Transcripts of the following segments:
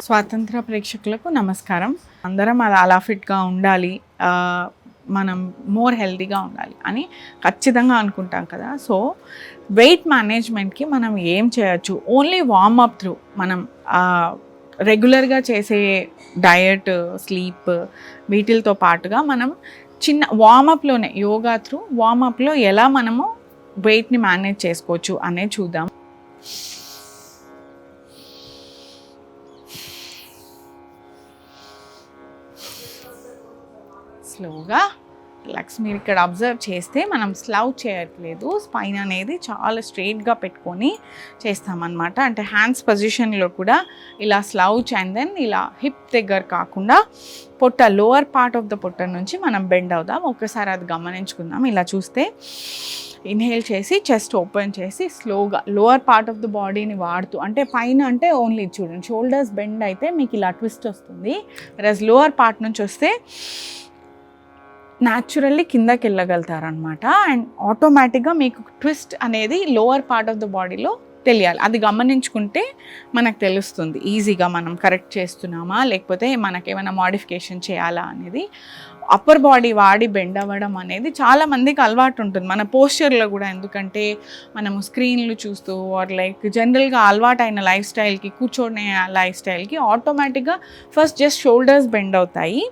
స్వాతంత్ర ప్రేక్షకులకు నమస్కారం. అందరం అలా ఫిట్గా ఉండాలి, మనం మోర్ హెల్తీగా ఉండాలి అని ఖచ్చితంగా అనుకుంటాం కదా. సో వెయిట్ మేనేజ్మెంట్కి మనం ఏం చేయొచ్చు? ఓన్లీ వార్మప్ త్రూ మనం రెగ్యులర్గా చేసే డయట్, స్లీప్ వీటితో పాటుగా మనం చిన్న వార్మప్లోనే యోగా త్రూ వార్మప్లో ఎలా మనము వెయిట్ని మేనేజ్ చేసుకోవచ్చు అనేది చూద్దాం. స్లోగా రిలాక్స్. మీరు ఇక్కడ అబ్జర్వ్ చేస్తే మనం స్లౌ చేయట్లేదు, స్పైన్ అనేది చాలా స్ట్రైట్గా పెట్టుకొని చేస్తామన్నమాట. అంటే హ్యాండ్స్ పొజిషన్లో కూడా ఇలా స్లౌచ్ అండ్ దెన్ ఇలా హిప్ దగ్గర కాకుండా పొట్ట, లోవర్ పార్ట్ ఆఫ్ ద పొట్ట నుంచి మనం బెండ్ అవుదాం. ఒక్కసారి అది గమనించుకుందాం. ఇలా చూస్తే ఇన్హేల్ చేసి చెస్ట్ ఓపెన్ చేసి స్లోగా లోవర్ పార్ట్ ఆఫ్ ద బాడీని వాడుతూ, అంటే పైన అంటే ఓన్లీ చూడండి షోల్డర్స్ బెండ్ అయితే మీకు ఇలా ట్విస్ట్ వస్తుంది. వెరస్ లోవర్ పార్ట్ నుంచి వస్తే న్యాచురల్లీ కిందకి వెళ్ళగలుగుతారనమాట. అండ్ ఆటోమేటిక్గా మీకు ట్విస్ట్ అనేది లోవర్ పార్ట్ ఆఫ్ ద బాడీలో తెలియాలి. అది గమనించుకుంటే మనకు తెలుస్తుంది ఈజీగా మనం కరెక్ట్ చేస్తున్నామా లేకపోతే మనకేమైనా మోడిఫికేషన్ చేయాలా అనేది. అప్పర్ బాడీ వాడి బెండ్ అవ్వడం అనేది చాలామందికి అలవాటు ఉంటుంది మన పోస్చర్లో కూడా. ఎందుకంటే మనము స్క్రీన్లు చూస్తూ ఆర్ లైక్ జనరల్గా అలవాటైన లైఫ్ స్టైల్కి, కూర్చొనే లైఫ్ స్టైల్కి ఆటోమేటిక్గా ఫస్ట్ జస్ట్ షోల్డర్స్ బెండ్ అవుతాయి.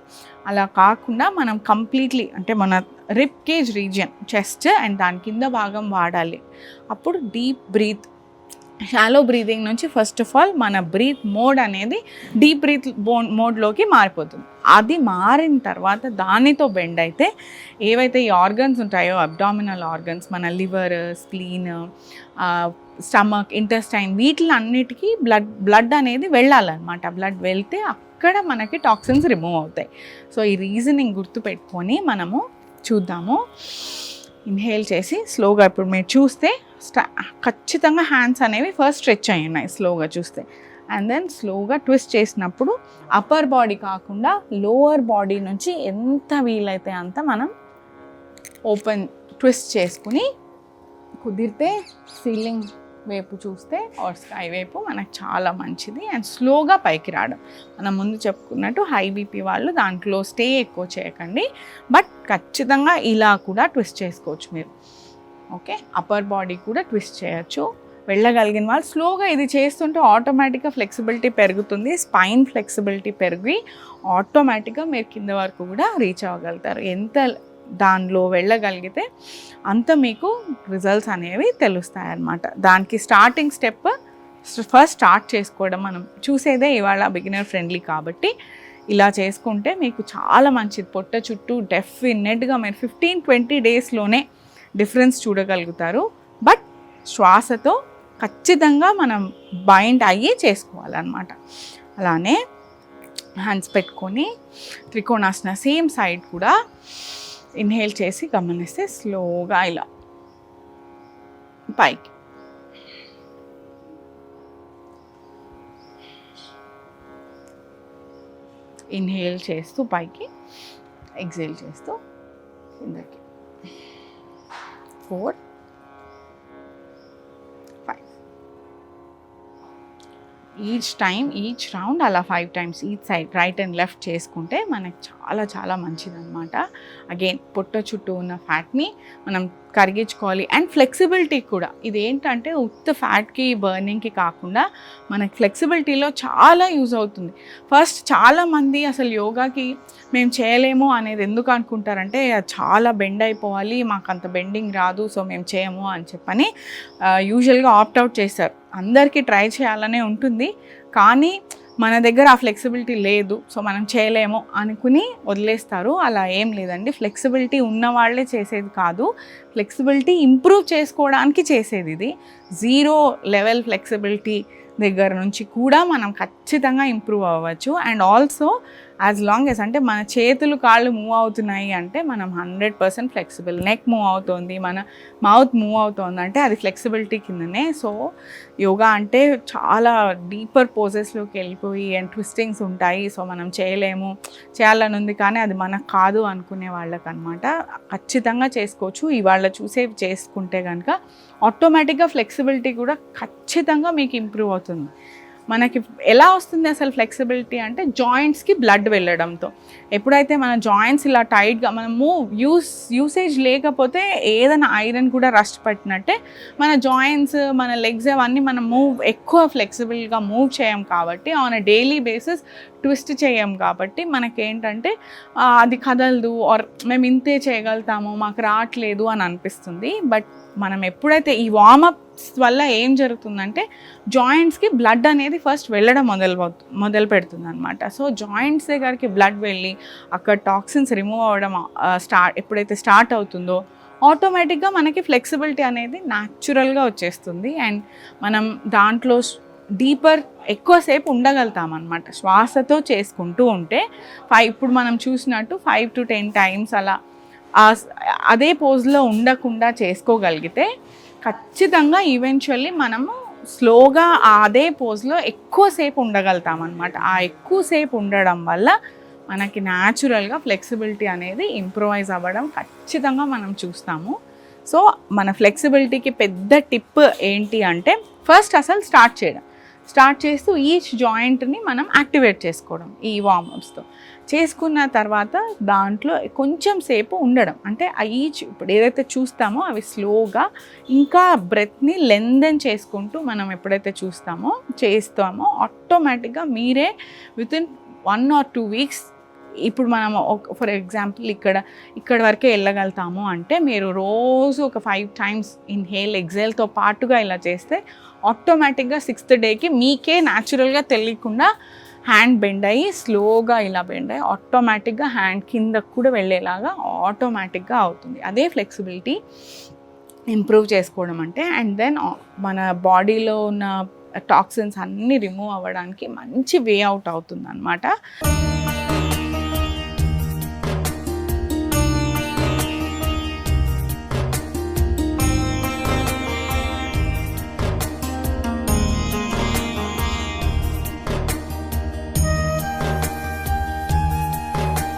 అలా కాకుండా మనం కంప్లీట్లీ అంటే మన rib cage region, chest and దాని కింద భాగం వాడాలి. అప్పుడు డీప్ బ్రీత్, షాలో బ్రీతింగ్ నుంచి ఫస్ట్ ఆఫ్ ఆల్ మన బ్రీత్ మోడ్ అనేది డీప్ బ్రీత్ మోడ్లోకి మారిపోతుంది. అది మారిన తర్వాత దానితో బెండ్ అయితే ఏవైతే ఈ ఆర్గన్స్ ఉంటాయో అబ్డామినల్ ఆర్గన్స్, మన లివర్, స్ప్లీన్, స్టమక్, ఇంటెస్టైన్ వీటిలన్నిటికీ బ్లడ్ అనేది వెళ్ళాలన్నమాట. బ్లడ్ వెళ్తే అక్కడ మనకి టాక్సిన్స్ రిమూవ్ అవుతాయి. సో ఈ రీజనింగ్ గుర్తుపెట్టుకొని మనము చూద్దాము. ఇన్హేల్ చేసి స్లోగా, ఇప్పుడు మీరు చూస్తే ఖచ్చితంగా హ్యాండ్స్ అనేవి ఫస్ట్ స్ట్రెచ్ అయి ఉన్నాయి స్లోగా చూస్తే. అండ్ దెన్ స్లోగా ట్విస్ట్ చేసినప్పుడు అప్పర్ బాడీ కాకుండా లోవర్ బాడీ నుంచి ఎంత వీలైతే అంత మనం ఓపెన్ ట్విస్ట్ చేసుకుని, కుదిరితే సీలింగ్ వైపు చూస్తే ఆర్ స్కై వైపు మనకు చాలా మంచిది. అండ్ స్లోగా పైకి రావడం. మనం ముందు చెప్పుకున్నట్టు హై బీపీ వాళ్ళు దాంట్లో స్టే ఎక్కువ చేయకండి, బట్ ఖచ్చితంగా ఇలా కూడా ట్విస్ట్ చేసుకోవచ్చు మీరు. ఓకే, అప్పర్ బాడీ కూడా ట్విస్ట్ చేయొచ్చు. వెళ్ళగలిగిన వాళ్ళు స్లోగా ఇది చేస్తుంటే ఆటోమేటిక్గా ఫ్లెక్సిబిలిటీ పెరుగుతుంది. స్పైన్ ఫ్లెక్సిబిలిటీ పెరిగి ఆటోమేటిక్గా మీరు కింద వరకు కూడా రీచ్ అవ్వగలుగుతారు. ఎంత దానిలో వెళ్ళగలిగితే అంత మీకు రిజల్ట్స్ అనేవి తెలుస్తాయి అన్నమాట. దానికి స్టార్టింగ్ స్టెప్ ఫస్ట్ స్టార్ట్ చేసుకోవడం. మనం చూసేదే ఇవాళ బిగినర్ ఫ్రెండ్లీ కాబట్టి ఇలా చేసుకుంటే మీకు చాలా మంచిది. పొట్ట చుట్టూ డెఫినెట్గా మీరు 15-20 డేస్లోనే డిఫరెన్స్ చూడగలుగుతారు. బట్ శ్వాసతో ఖచ్చితంగా మనం బైండ్ అయ్యి చేసుకోవాలన్నమాట. అలానే హ్యాండ్స్ పెట్టుకొని త్రికోణాసన సేమ్ సైడ్ కూడా ఇన్హేల్ చేసి గమనిస్తే స్లోగా ఇలా పైకి, ఇన్హేల్ చేస్తూ పైకి, ఎక్సేల్ చేస్తూ కిందకి. 4, 5. ఈచ్ టైం, ఈచ్ రౌండ్ అలా 5 times each side right and left చేసుకుంటే మనకు చాలా చాలా మంచిదన్నమాట. అగైన్ పొట్ట చుట్టూ ఉన్న ఫ్యాట్ని మనం కరిగించుకోవాలి. అండ్ ఫ్లెక్సిబిలిటీ కూడా. ఇది ఏంటంటే ఉత్త ఫ్యాట్కి బర్నింగ్కి కాకుండా మనకి ఫ్లెక్సిబిలిటీలో చాలా యూజ్ అవుతుంది. ఫస్ట్ చాలామంది అసలు యోగాకి మేము చేయలేము అనేది ఎందుకు అనుకుంటారంటే చాలా బెండ్ అయిపోవాలి, మాకు అంత బెండింగ్ రాదు, సో మేము చేయము అని చెప్పని యూజువల్గా ఆప్ట్ అవుట్ చేస్తారు. అందరికీ ట్రై చేయాలనే ఉంటుంది, కానీ మన దగ్గర ఆ ఫ్లెక్సిబిలిటీ లేదు, సో మనం చేయలేము అనుకుని వదిలేస్తారు. అలా ఏం లేదండి. ఫ్లెక్సిబిలిటీ ఉన్న వాళ్ళే చేసేది కాదు, ఫ్లెక్సిబిలిటీ ఇంప్రూవ్ చేసుకోవడానికి చేసేది ఇది. 0 లెవెల్ ఫ్లెక్సిబిలిటీ దగ్గర నుంచి కూడా మనం ఖచ్చితంగా ఇంప్రూవ్ అవ్వచ్చు. And also as long as అంటే మన చేతులు కాళ్ళు మూవ్ అవుతున్నాయి అంటే మనం 100% ఫ్లెక్సిబుల్. నెక్ మూవ్ అవుతుంది, మన మౌత్ మూవ్ అవుతుంది అంటే అది ఫ్లెక్సిబిలిటీ కిందనే. సో యోగా అంటే చాలా డీపర్ పోజెస్లోకి వెళ్ళిపోయి అండ్ ట్విస్టింగ్స్ ఉంటాయి. సో మనం చేయలేము, చేయాలని ఉంది కానీ అది మనకు కాదు అనుకునే వాళ్ళకి అనమాట ఖచ్చితంగా చేసుకోవచ్చు. ఇవాళ చూసేవి చేసుకుంటే కనుక ఆటోమేటిక్గా ఫ్లెక్సిబిలిటీ కూడా ఖచ్చితంగా మీకు ఇంప్రూవ్ అవుతుంది. మనకి ఎలా వస్తుంది అసలు ఫ్లెక్సిబిలిటీ అంటే జాయింట్స్కి బ్లడ్ వెళ్ళడంతో. ఎప్పుడైతే మన జాయింట్స్ ఇలా టైట్గా మనం యూసేజ్ లేకపోతే ఏదైనా ఐరన్ కూడా రస్ట్ పట్టినట్టే మన జాయింట్స్, మన లెగ్స్ అవన్నీ మనం ఎక్కువ ఫ్లెక్సిబుల్గా మూవ్ చేయం కాబట్టి, on a daily basis twist చేయం కాబట్టి మనకేంటంటే అది కదలదు, ఆర్ మేము ఇంతే చేయగలుగుతాము, మాకు రావట్లేదు అని అనిపిస్తుంది. బట్ మనం ఎప్పుడైతే ఈ వార్మప్స్ వల్ల ఏం జరుగుతుందంటే జాయింట్స్కి బ్లడ్ అనేది ఫస్ట్ వెళ్ళడం మొదలు పెడుతుంది అనమాట. సో జాయింట్స్ దగ్గరికి బ్లడ్ వెళ్ళి అక్కడ టాక్సిన్స్ రిమూవ్ అవ్వడం ఎప్పుడైతే స్టార్ట్ అవుతుందో ఆటోమేటిక్గా మనకి ఫ్లెక్సిబిలిటీ అనేది న్యాచురల్గా వచ్చేస్తుంది. అండ్ మనం దాంట్లో డీపర్ ఎక్కువసేపు ఉండగలుగుతాం అనమాట. శ్వాసతో చేసుకుంటూ ఉంటే ఇప్పుడు మనం చూసినట్టు 5 to 10 times అలా అదే పోజ్లో ఉండకుండా చేసుకోగలిగితే ఖచ్చితంగా ఈవెన్చువల్లీ మనము స్లోగా అదే పోజ్లో ఎక్కువసేపు ఉండగలుగుతాం అనమాట. ఆ ఎక్కువసేపు ఉండడం వల్ల మనకి న్యాచురల్గా ఫ్లెక్సిబిలిటీ అనేది ఇంప్రూవైజ్ అవ్వడం ఖచ్చితంగా మనం చూస్తాము. సో మన ఫ్లెక్సిబిలిటీకి పెద్ద టిప్ ఏంటి అంటే ఫస్ట్ అసలు స్టార్ట్ చేస్తూ ఈచ్ జాయింట్ని మనం యాక్టివేట్ చేసుకోవడం ఈ వార్మప్స్తో. చేసుకున్న తర్వాత దాంట్లో కొంచెం సేపు ఉండడం, అంటే ఇప్పుడు ఏదైతే చూస్తామో అవి స్లోగా ఇంకా బ్రెత్ని లెందెన్ చేసుకుంటూ మనం ఎప్పుడైతే చేస్తామో ఆటోమేటిక్గా మీరే వితిన్ 1 or 2 weeks ఇప్పుడు మనం ఫర్ ఎగ్జాంపుల్ ఇక్కడ వరకే వెళ్ళగలుగుతాము అంటే మీరు రోజు ఒక 5 times ఇన్హేల్ ఎగ్జేల్తో పాటుగా ఇలా చేస్తే ఆటోమేటిక్గా 6th dayకి మీకే న్యాచురల్గా తెలియకుండా హ్యాండ్ బెండ్ అయ్యి స్లోగా ఇలా బెండ్ అయ్యి ఆటోమేటిక్గా హ్యాండ్ కిందకు కూడా వెళ్ళేలాగా ఆటోమేటిక్గా అవుతుంది. అదే ఫ్లెక్సిబిలిటీ ఇంప్రూవ్ చేసుకోవడం అంటే. అండ్ దెన్ మన బాడీలో ఉన్న టాక్సిన్స్ అన్నీ రిమూవ్ అవ్వడానికి మంచి వే అవుట్ అవుతుంది అన్నమాట.